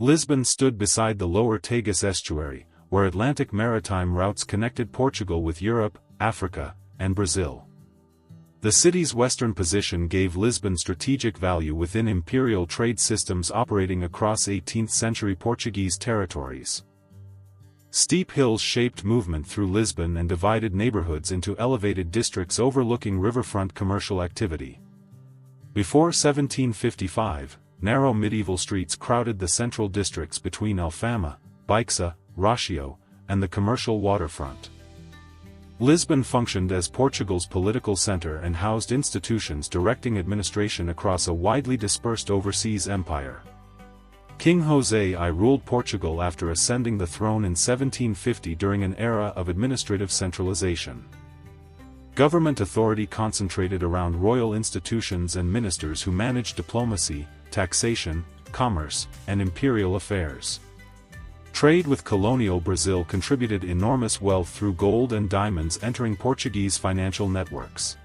Lisbon stood beside the lower Tagus estuary, where Atlantic maritime routes connected Portugal with Europe, Africa, and Brazil. The city's western position gave Lisbon strategic value within imperial trade systems operating across 18th-century Portuguese territories. Steep hills shaped movement through Lisbon and divided neighborhoods into elevated districts overlooking riverfront commercial activity. Before 1755, narrow medieval streets crowded the central districts between Alfama, Baixa, Rocio, and the commercial waterfront. Lisbon functioned as Portugal's political center and housed institutions directing administration across a widely dispersed overseas empire. King José I ruled Portugal after ascending the throne in 1750 during an era of administrative centralization. Government authority concentrated around royal institutions and ministers who managed diplomacy, taxation, commerce, and imperial affairs. Trade with colonial Brazil contributed enormous wealth through gold and diamonds entering Portuguese financial networks.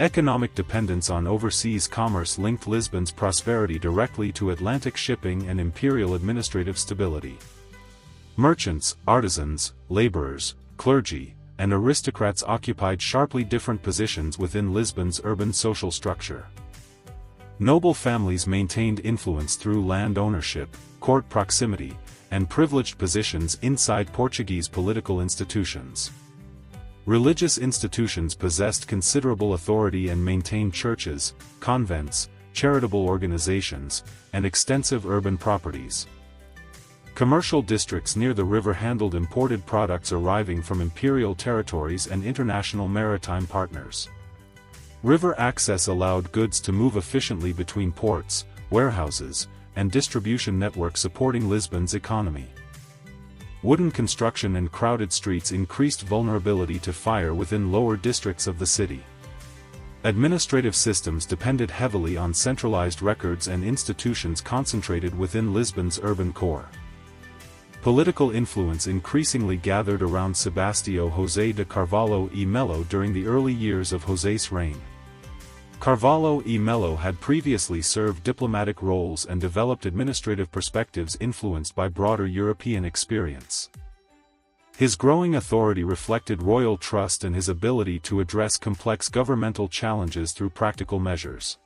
Economic dependence on overseas commerce linked Lisbon's prosperity directly to Atlantic shipping and imperial administrative stability. Merchants, artisans, laborers, clergy, and aristocrats occupied sharply different positions within Lisbon's urban social structure. Noble families maintained influence through land ownership, court proximity, and privileged positions inside Portuguese political institutions. Religious institutions possessed considerable authority and maintained churches, convents, charitable organizations, and extensive urban properties. Commercial districts near the river handled imported products arriving from imperial territories and international maritime partners. River access allowed goods to move efficiently between ports, warehouses, and distribution networks supporting Lisbon's economy. Wooden construction and crowded streets increased vulnerability to fire within lower districts of the city. Administrative systems depended heavily on centralized records and institutions concentrated within Lisbon's urban core. Political influence increasingly gathered around Sebastião José de Carvalho e Melo during the early years of José's reign. Carvalho e Melo had previously served diplomatic roles and developed administrative perspectives influenced by broader European experience. His growing authority reflected royal trust and his ability to address complex governmental challenges through practical measures.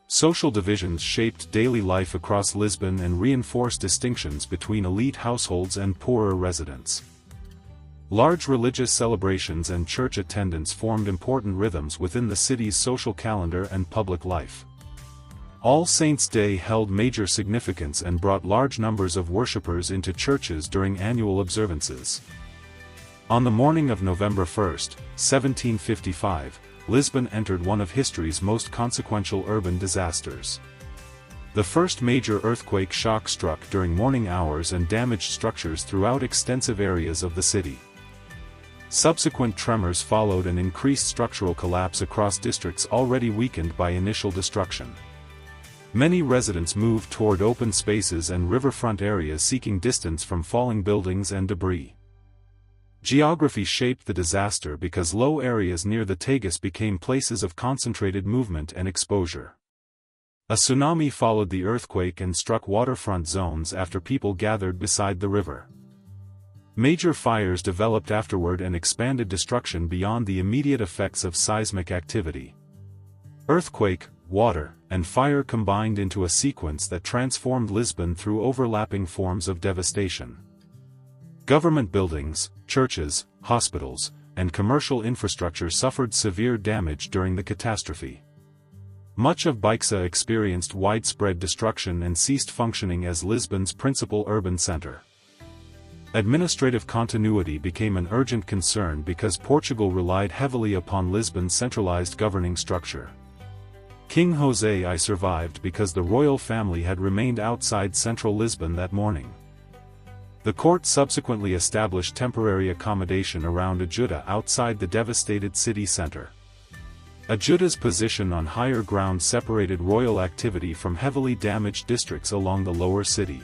Social divisions shaped daily life across Lisbon and reinforced distinctions between elite households and poorer residents. Large religious celebrations and church attendance formed important rhythms within the city's social calendar and public life. All Saints' Day held major significance and brought large numbers of worshippers into churches during annual observances. On the morning of November 1, 1755, Lisbon entered one of history's most consequential urban disasters. The first major earthquake shock struck during morning hours and damaged structures throughout extensive areas of the city. Subsequent tremors followed and increased structural collapse across districts already weakened by initial destruction. Many residents moved toward open spaces and riverfront areas seeking distance from falling buildings and debris. Geography shaped the disaster because low areas near the Tagus became places of concentrated movement and exposure. A tsunami followed the earthquake and struck waterfront zones after people gathered beside the river. Major fires developed afterward and expanded destruction beyond the immediate effects of seismic activity. Earthquake, water, and fire combined into a sequence that transformed Lisbon through overlapping forms of devastation. Government buildings, churches, hospitals, and commercial infrastructure suffered severe damage during the catastrophe. Much of Baixa experienced widespread destruction and ceased functioning as Lisbon's principal urban center. Administrative continuity became an urgent concern because Portugal relied heavily upon Lisbon's centralized governing structure. King José I survived because the royal family had remained outside central Lisbon that morning. The court subsequently established temporary accommodation around Ajuda outside the devastated city center. Ajuda's position on higher ground separated royal activity from heavily damaged districts along the lower city.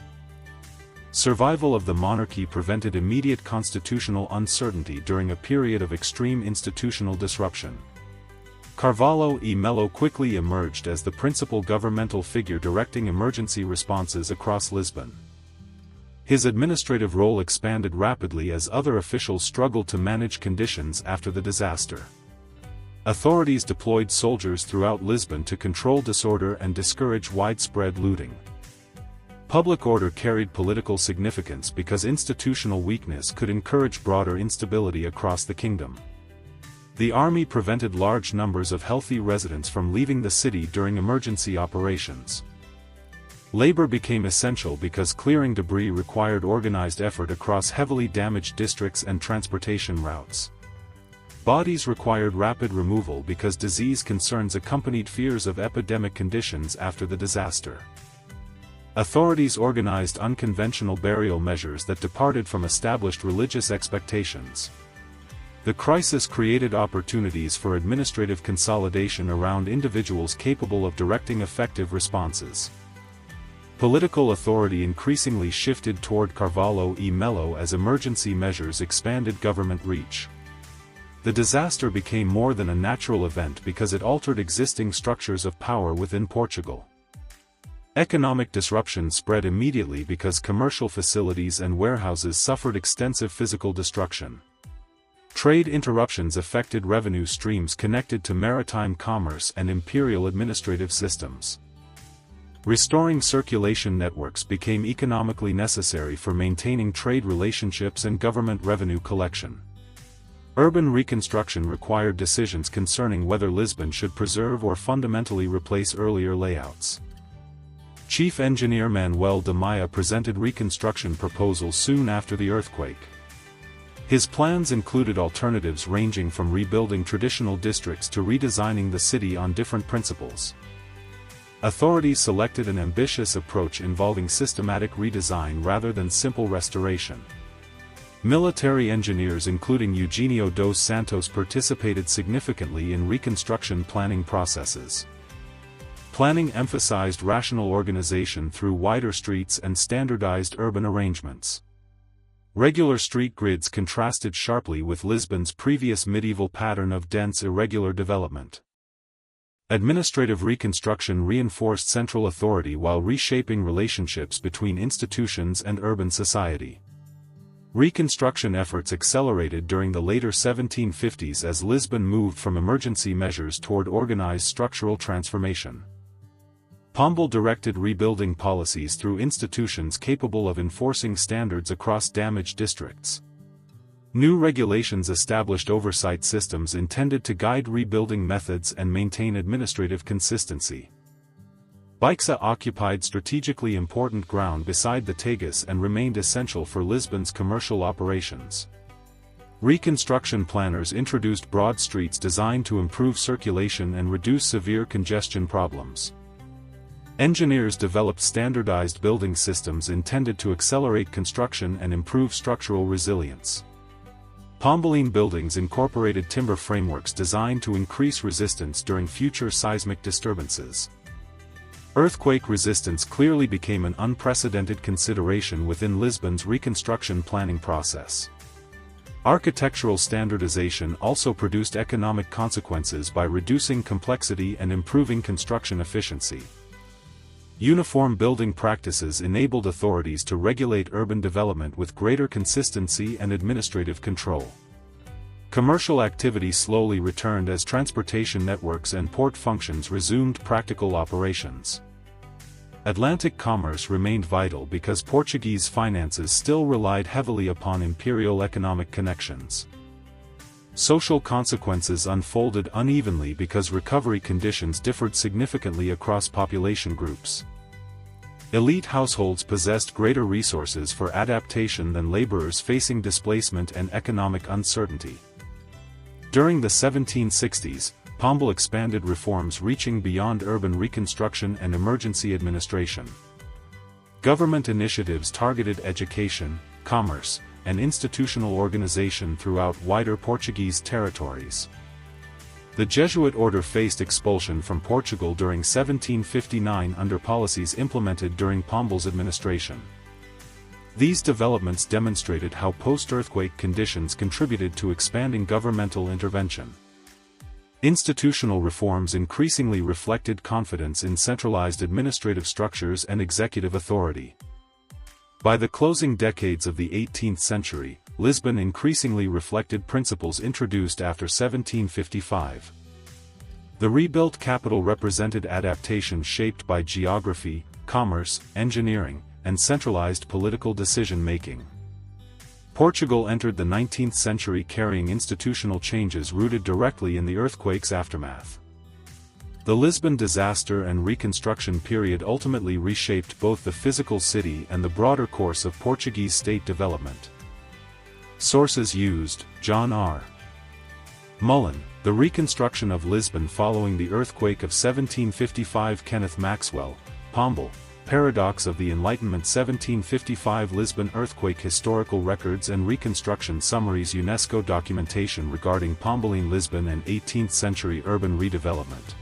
Survival of the monarchy prevented immediate constitutional uncertainty during a period of extreme institutional disruption. Carvalho e Melo quickly emerged as the principal governmental figure directing emergency responses across Lisbon. His administrative role expanded rapidly as other officials struggled to manage conditions after the disaster. Authorities deployed soldiers throughout Lisbon to control disorder and discourage widespread looting. Public order carried political significance because institutional weakness could encourage broader instability across the kingdom. The army prevented large numbers of healthy residents from leaving the city during emergency operations. Labor became essential because clearing debris required organized effort across heavily damaged districts and transportation routes. Bodies required rapid removal because disease concerns accompanied fears of epidemic conditions after the disaster. Authorities organized unconventional burial measures that departed from established religious expectations. The crisis created opportunities for administrative consolidation around individuals capable of directing effective responses. Political authority increasingly shifted toward Carvalho e Melo as emergency measures expanded government reach. The disaster became more than a natural event because it altered existing structures of power within Portugal. Economic disruption spread immediately because commercial facilities and warehouses suffered extensive physical destruction. Trade interruptions affected revenue streams connected to maritime commerce and imperial administrative systems. Restoring circulation networks became economically necessary for maintaining trade relationships and government revenue collection. Urban reconstruction required decisions concerning whether Lisbon should preserve or fundamentally replace earlier layouts. Chief Engineer Manuel de Maia presented reconstruction proposals soon after the earthquake. His plans included alternatives ranging from rebuilding traditional districts to redesigning the city on different principles. Authorities selected an ambitious approach involving systematic redesign rather than simple restoration. Military engineers including Eugenio dos Santos participated significantly in reconstruction planning processes. Planning emphasized rational organization through wider streets and standardized urban arrangements. Regular street grids contrasted sharply with Lisbon's previous medieval pattern of dense irregular development. Administrative reconstruction reinforced central authority while reshaping relationships between institutions and urban society. Reconstruction efforts accelerated during the later 1750s as Lisbon moved from emergency measures toward organized structural transformation. Pombal directed rebuilding policies through institutions capable of enforcing standards across damaged districts. New regulations established oversight systems intended to guide rebuilding methods and maintain administrative consistency. Baixa occupied strategically important ground beside the Tagus and remained essential for Lisbon's commercial operations. Reconstruction planners introduced broad streets designed to improve circulation and reduce severe congestion problems. Engineers developed standardized building systems intended to accelerate construction and improve structural resilience. Pombaline buildings incorporated timber frameworks designed to increase resistance during future seismic disturbances. Earthquake resistance clearly became an unprecedented consideration within Lisbon's reconstruction planning process. Architectural standardization also produced economic consequences by reducing complexity and improving construction efficiency. Uniform building practices enabled authorities to regulate urban development with greater consistency and administrative control. Commercial activity slowly returned as transportation networks and port functions resumed practical operations. Atlantic commerce remained vital because Portuguese finances still relied heavily upon imperial economic connections. Social consequences unfolded unevenly because recovery conditions differed significantly across population groups. Elite households possessed greater resources for adaptation than laborers facing displacement and economic uncertainty. During the 1760s, Pombal expanded reforms reaching beyond urban reconstruction and emergency administration. Government initiatives targeted education, commerce, and institutional organization throughout wider Portuguese territories. The Jesuit order faced expulsion from Portugal during 1759 under policies implemented during Pombal's administration. These developments demonstrated how post-earthquake conditions contributed to expanding governmental intervention. Institutional reforms increasingly reflected confidence in centralized administrative structures and executive authority. By the closing decades of the 18th century, Lisbon increasingly reflected principles introduced after 1755. The rebuilt capital represented adaptation shaped by geography, commerce, engineering, and centralized political decision-making. Portugal entered the 19th century carrying institutional changes rooted directly in the earthquake's aftermath. The Lisbon disaster and Reconstruction period ultimately reshaped both the physical city and the broader course of Portuguese state development. Sources used: John R. Mullen, The Reconstruction of Lisbon Following the Earthquake of 1755. Kenneth Maxwell, Pombal, Paradox of the Enlightenment. 1755 Lisbon Earthquake Historical Records and Reconstruction Summaries. UNESCO documentation regarding Pombaline Lisbon and 18th century urban redevelopment.